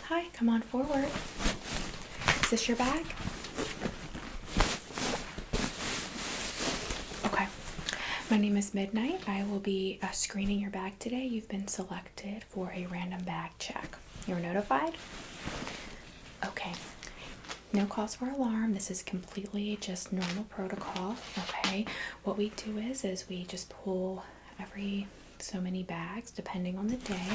Hi, come on forward. Is this your bag? Okay. My name is Midnight. I will be screening your bag today. You've been selected for a random bag check. You were notified? Okay. No cause for alarm. This is completely just normal protocol. Okay. What we do is we just pull every so many bags depending on the day,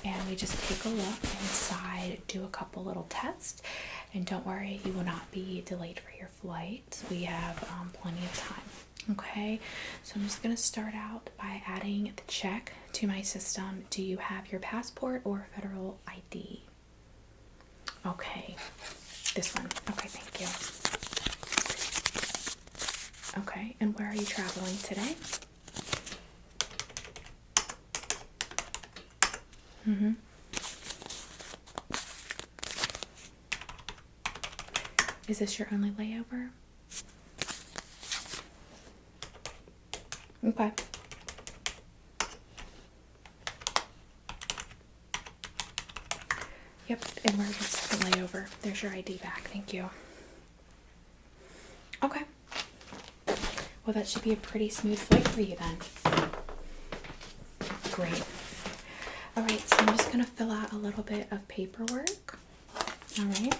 and we just take a look inside, do a couple little tests, and don't worry, you will not be delayed for your flight. We have plenty of time. Okay, so I'm just going to start out by adding the check to my system. Do you have your passport or federal ID? Okay, this one. Okay, thank you. Okay, and where are you traveling today? Is this your only layover? Okay. Yep, and where's your second layover? There's your ID back. Thank you. Okay. Well, that should be a pretty smooth flight for you then. Great. All right, so I'm just going to fill out a little bit of paperwork. All right.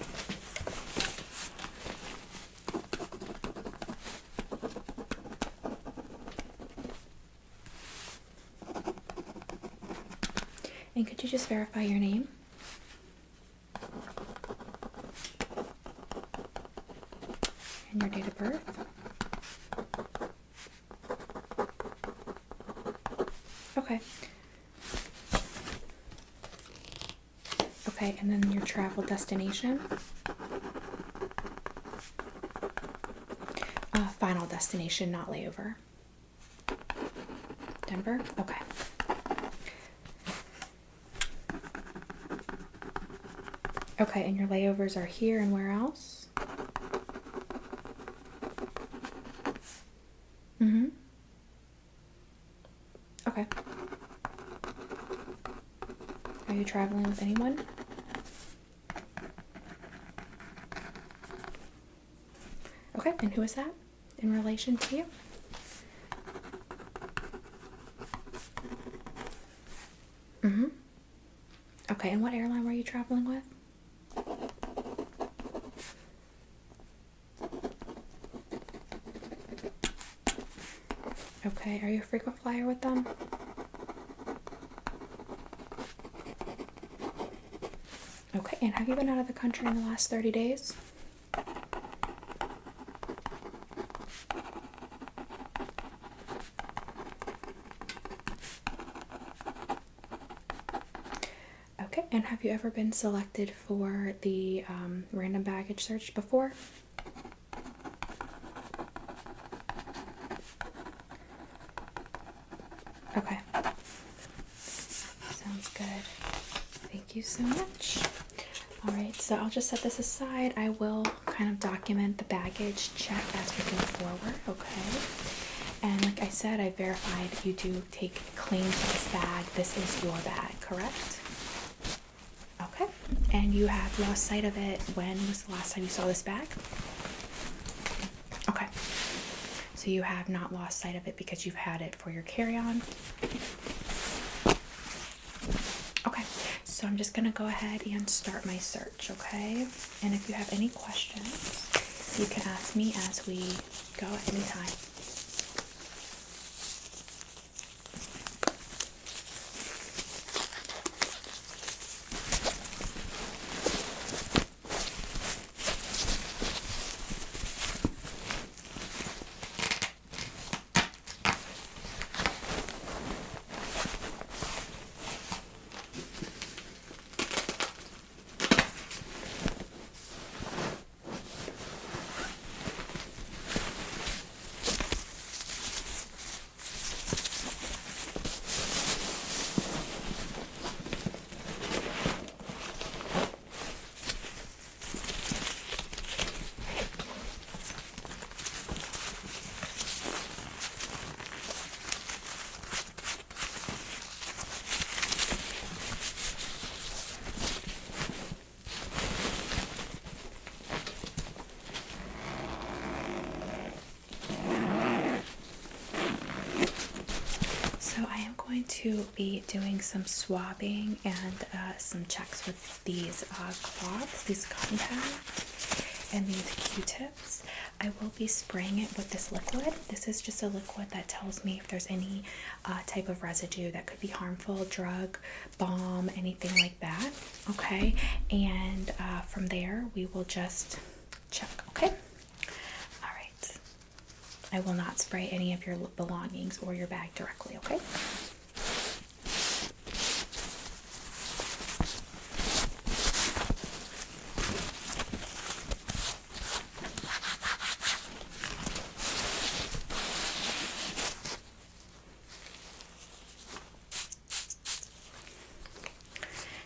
And could you just verify your name? And your date of birth? Okay. Okay, and then your travel destination? Final destination, not layover. Denver? Okay. Okay, and your layovers are here and where else? Okay. Are you traveling with anyone? Okay, and who is that in relation to you? Okay, and what airline were you traveling with? Okay, are you a frequent flyer with them? Okay, and have you been out of the country in the last 30 days? Okay, and have you ever been selected for the random baggage search before? Okay. Sounds good. Thank you so much. All right, so I'll just set this aside. I will kind of document the baggage check as we go forward, okay? And like I said, I verified you do take claim to this bag. This is your bag, correct? Okay. And you have lost sight of it. When was the last time you saw this bag? Okay. So you have not lost sight of it because you've had it for your carry-on. Okay, so I'm just gonna go ahead and start my search, okay? And if you have any questions, you can ask me as we go at any time. So I am going to be doing some swabbing and some checks with these cloths, these cotton pads, and these Q-tips. I will be spraying it with this liquid. This is just a liquid that tells me if there's any type of residue that could be harmful, drug, balm, anything like that. Okay, and from there we will just check. Okay. All right. I will not spray any of your belongings or your bag directly. Okay.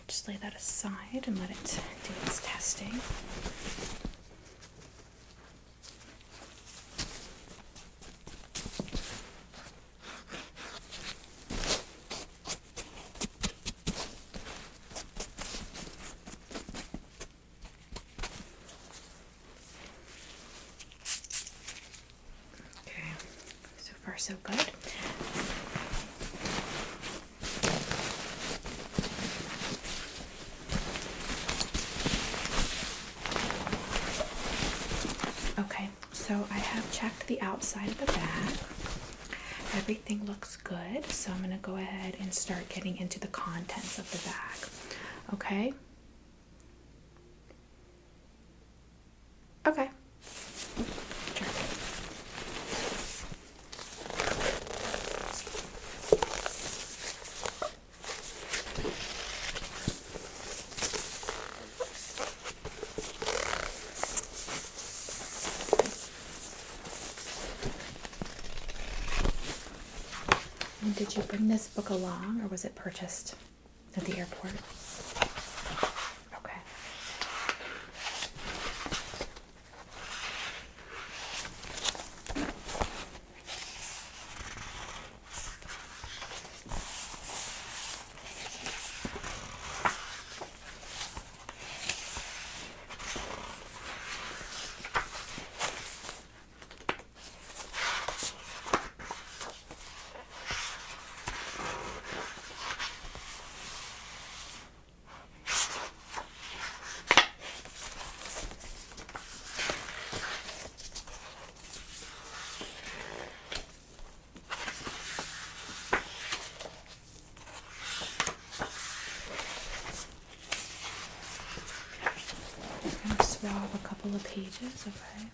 Just lay that aside and let it do its testing. Okay, so far so good. Okay, so I have checked the outside of the bag. Everything looks good, so I'm going to go ahead and start getting into the contents of the bag. Okay? Okay. Sure. And did you bring this book along, or was it purchased at the airport? Okay. I'm going to swab a couple of pages, okay?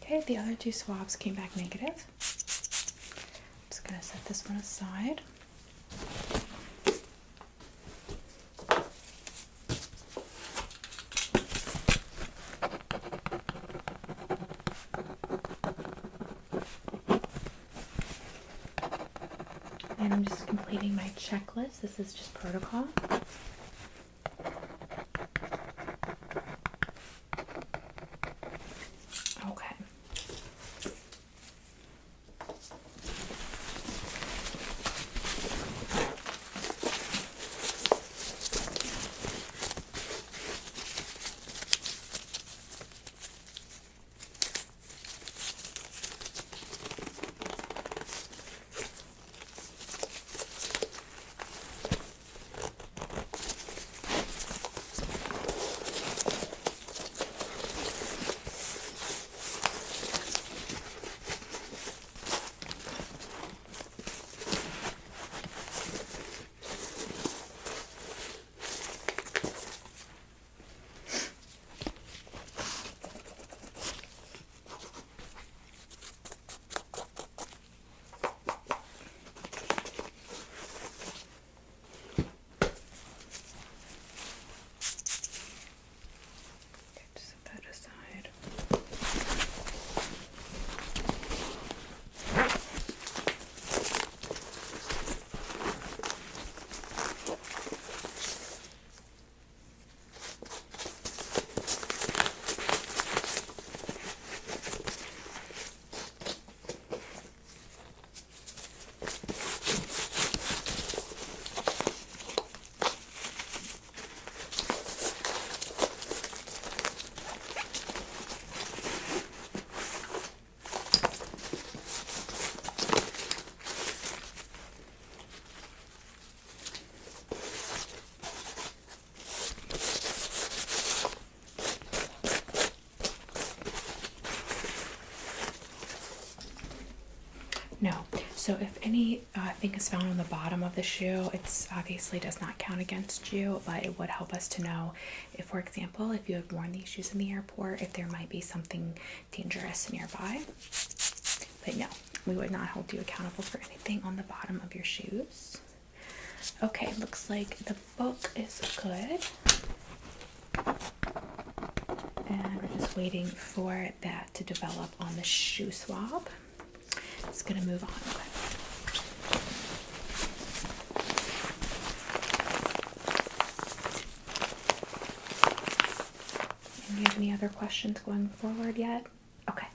Okay, the other two swabs came back negative. Just gonna set this one aside. And I'm just completing my checklist. This is just protocol. Okay. So if any thing is found on the bottom of the shoe, it's obviously does not count against you, but it would help us to know if, for example, if you have worn these shoes in the airport, if there might be something dangerous nearby. But no, we would not hold you accountable for anything on the bottom of your shoes. Okay, looks like the book is good. And we're just waiting for that to develop on the shoe swab. It's gonna move on. Okay. And do you have any other questions going forward yet? Okay.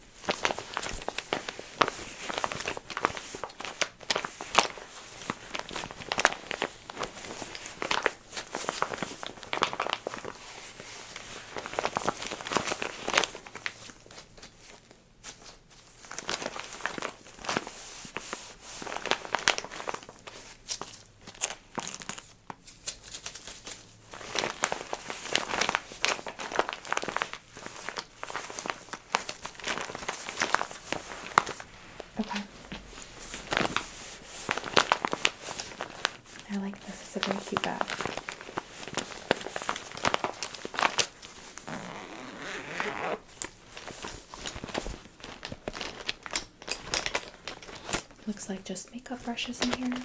Okay. I like this. It's a very cute bag. Looks like just makeup brushes in here.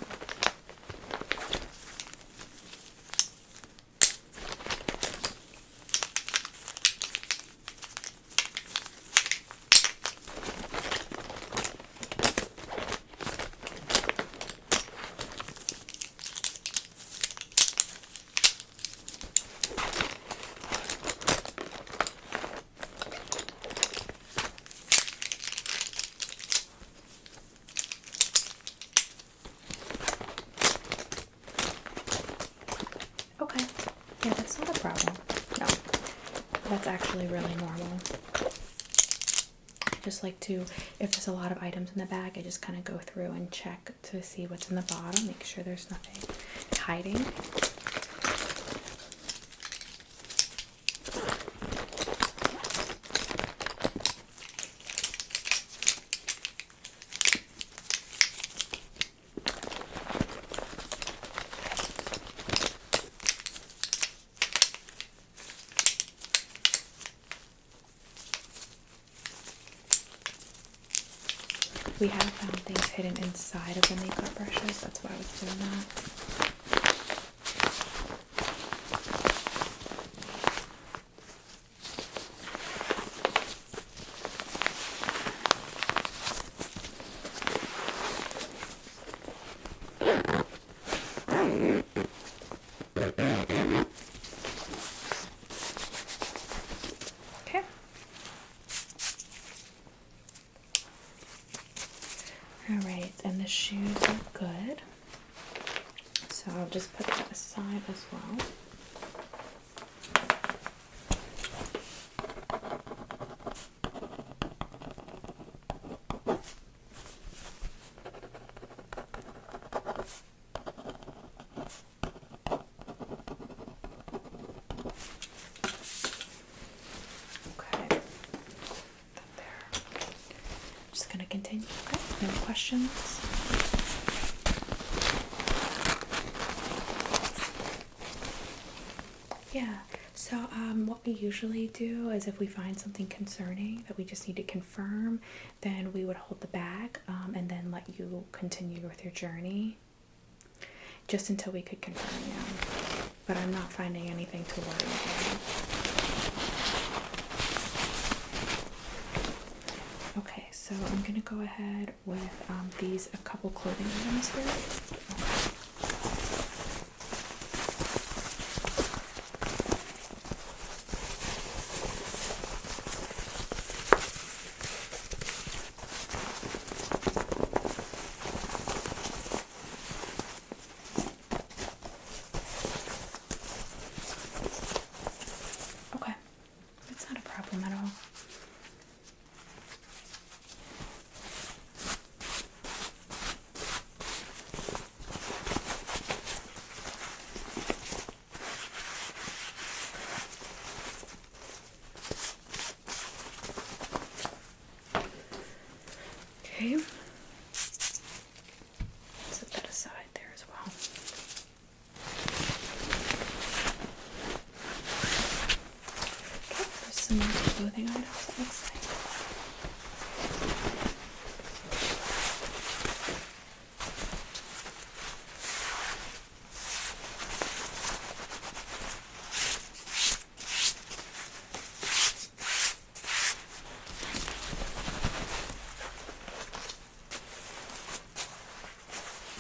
Okay. Yeah, that's not a problem. No. That's actually really normal. I just like to, if there's a lot of items in the bag, I just kind of go through and check to see what's in the bottom, make sure there's nothing hiding. We have found things hidden inside of the makeup brushes. That's why I was doing that. Okay. Alright, and the shoes are good. So I'll just put that aside as well. Okay. That there. Just gonna continue. Okay. No questions? Yeah, so what we usually do is if we find something concerning that we just need to confirm, then we would hold the bag and then let you continue with your journey just until we could confirm you. But I'm not finding anything to worry about. Okay, so I'm going to go ahead with these a couple clothing items here. Okay. That's not a problem at all. some clothing items, it looks like.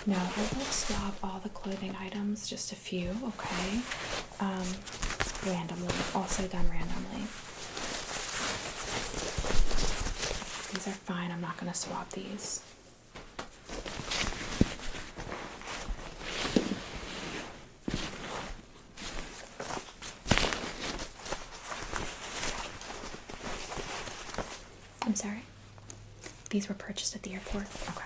No, I will swap all the clothing items, just a few, okay? Randomly, also done randomly. These are fine, I'm not going to swap these. I'm sorry? These were purchased at the airport? Okay.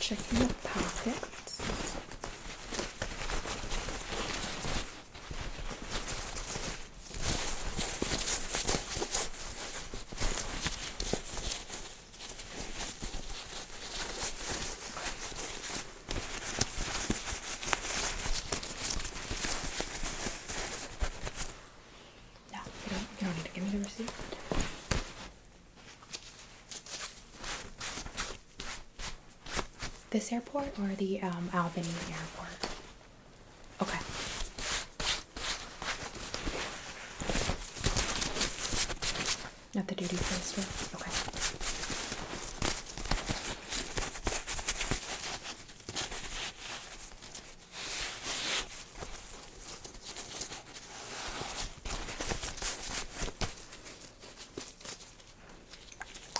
Checking the pockets. No, you don't need to give me the receipt. This airport or the Albany airport? Okay. At the duty free store? Okay.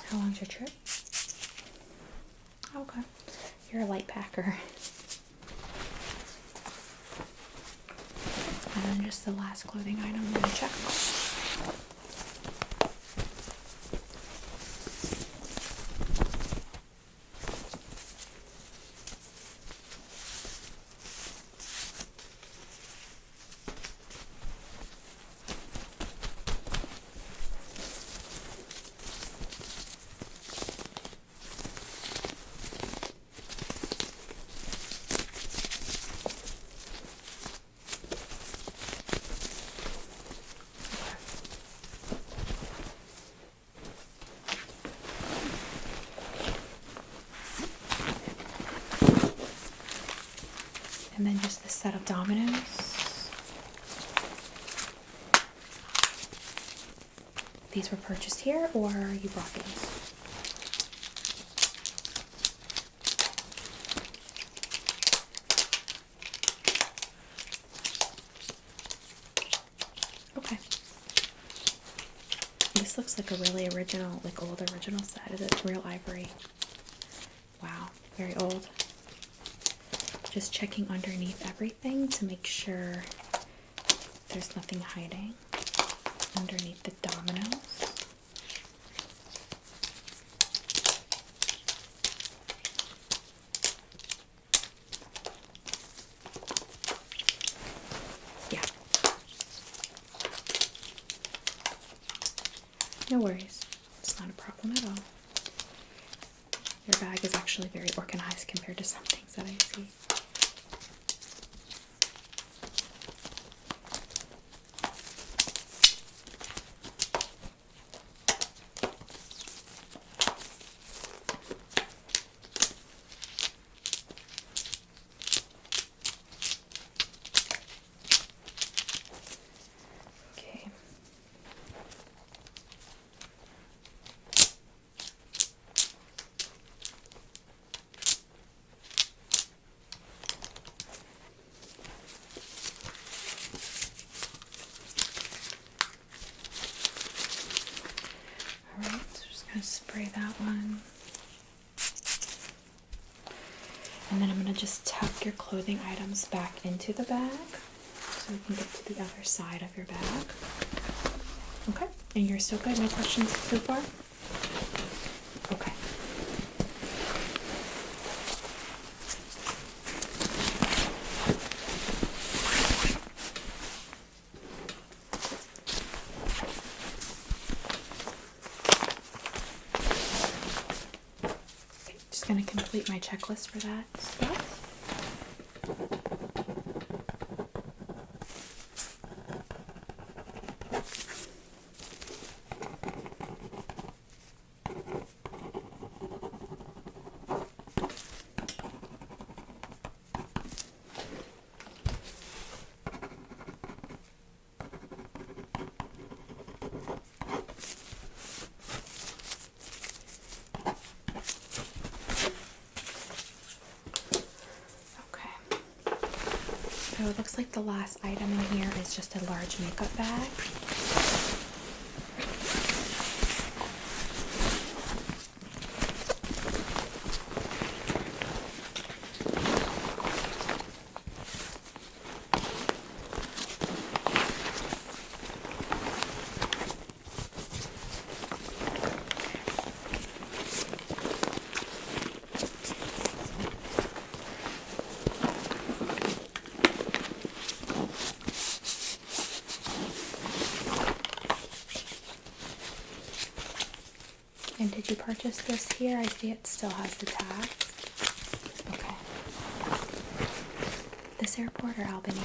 How long's your trip? Okay. You're a light packer. And then just the last clothing item I'm going to check. And then just this set of dominoes. These were purchased here or you bought these? Okay. This looks like a really original, like old original set. Is it real ivory? Wow, very old. Just checking underneath everything to make sure there's nothing hiding underneath the dominoes. Yeah. No worries. It's not a problem at all. Your bag is actually very organized compared to some things that I see. Spray that one. And then I'm going to just tuck your clothing items back into the bag so we can get to the other side of your bag. Okay, and you're still good? No questions so far? Okay. Gonna complete my checklist for that stuff. So it looks like the last item in here is just a large makeup bag. And did you purchase this here? I see it still has the tags. Okay. This airport or Albany?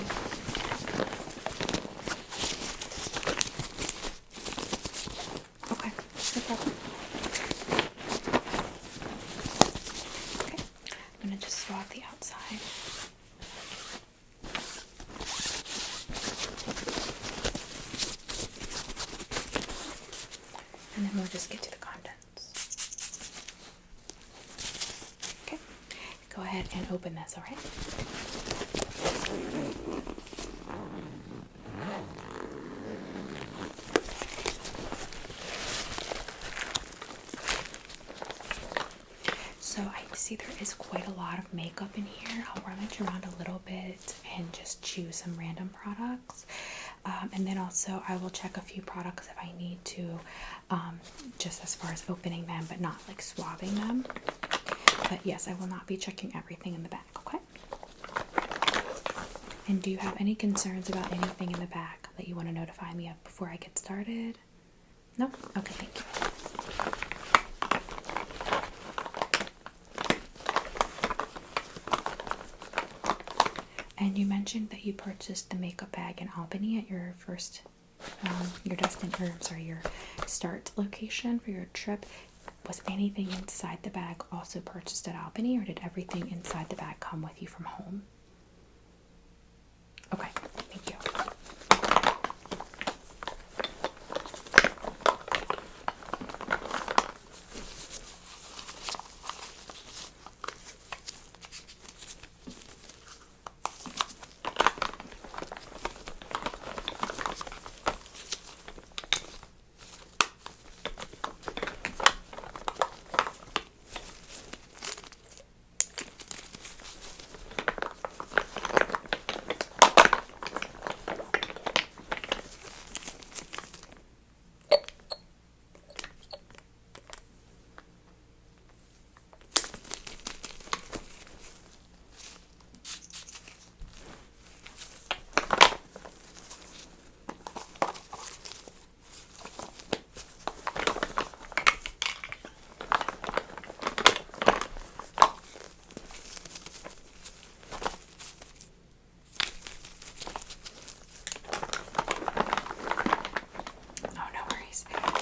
Okay, no problem. Okay, I'm gonna just swab the outside. And then we'll just get to the contents. Okay, go ahead and open this, alright? So I see there is quite a lot of makeup in here. I'll rummage around a little bit and just choose some random products. And then also I will check a few products if I need to, just as far as opening them, but not like swabbing them. But yes, I will not be checking everything in the bag, okay? And do you have any concerns about anything in the bag that you want to notify me of before I get started? No? Okay, thank you. And you mentioned that you purchased the makeup bag in Albany at your first, your start location for your trip. Was anything inside the bag also purchased at Albany, or did everything inside the bag come with you from home? Okay, thank you.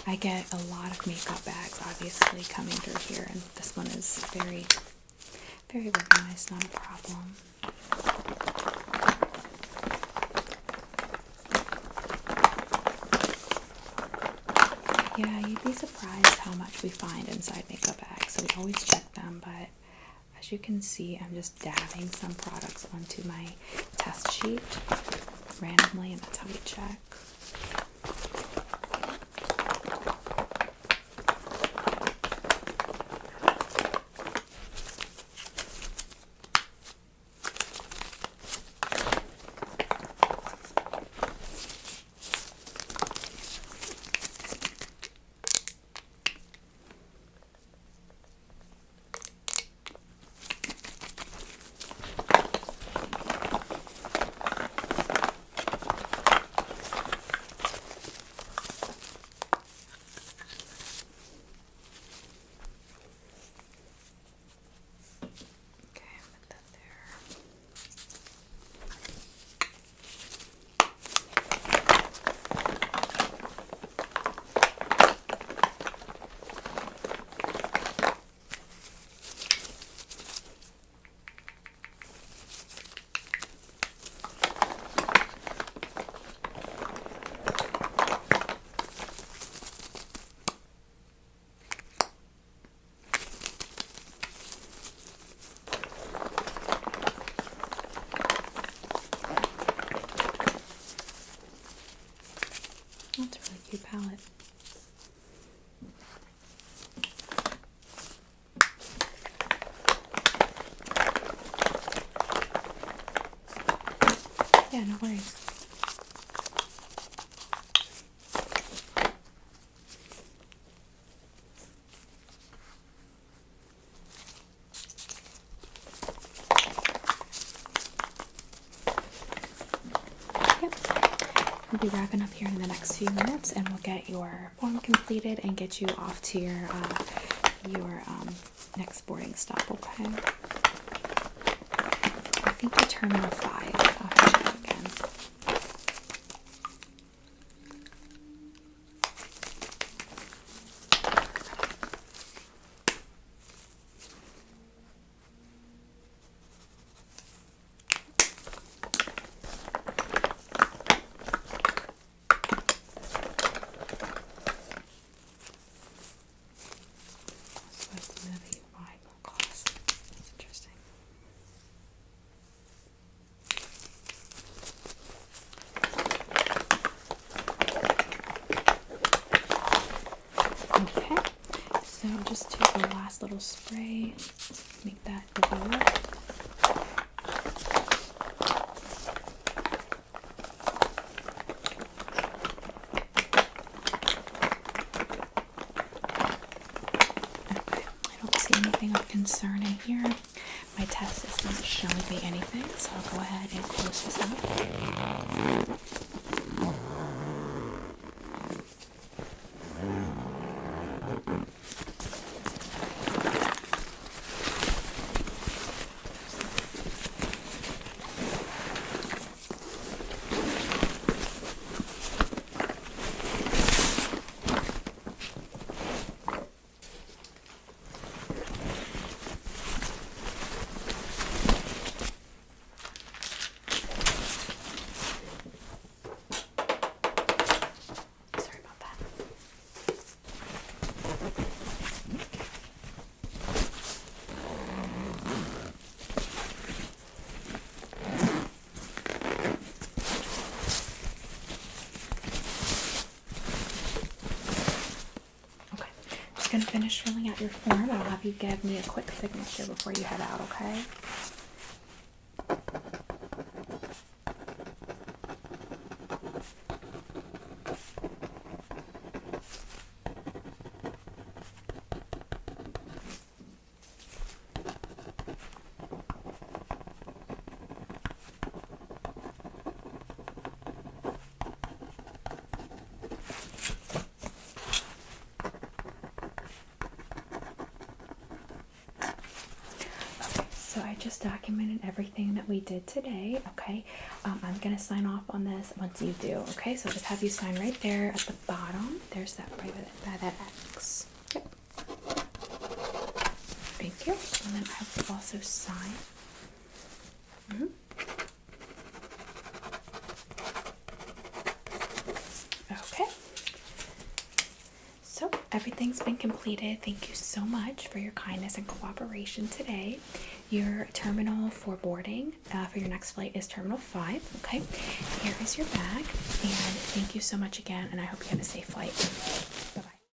I get a lot of makeup bags, obviously, coming through here, and this one is very, very organized, not a problem. Yeah, you'd be surprised how much we find inside makeup bags, so we always check them, but as you can see, I'm just dabbing some products onto my test sheet randomly, and that's how we check. That's a really cute palette. Yeah, no worries. Yep. We'll be wrapping up here in the next few minutes, and we'll get your form completed and get you off to your next boarding stop. Okay. I think you're Terminal 5. I'll have to check again. So it's movie wide class. That's interesting. Okay, so just take the last little spray, make that develop. Okay, I don't see anything of concern in here. My test is not showing me anything, so I'll go ahead and close this up. Sorry about that. Okay, just gonna finish filling out your form. I'll have you give me a quick signature before you head out, okay? So I just documented everything that we did today, okay? I'm going to sign off on this once you do, okay? So just have you sign right there at the bottom. There's that right by that X. Yep. Thank you. And then I will also sign. Okay. So everything's been completed. Thank you so much for your kindness and cooperation today. Your terminal for boarding for your next flight is Terminal 5. Okay, here is your bag, and thank you so much again, and I hope you have a safe flight.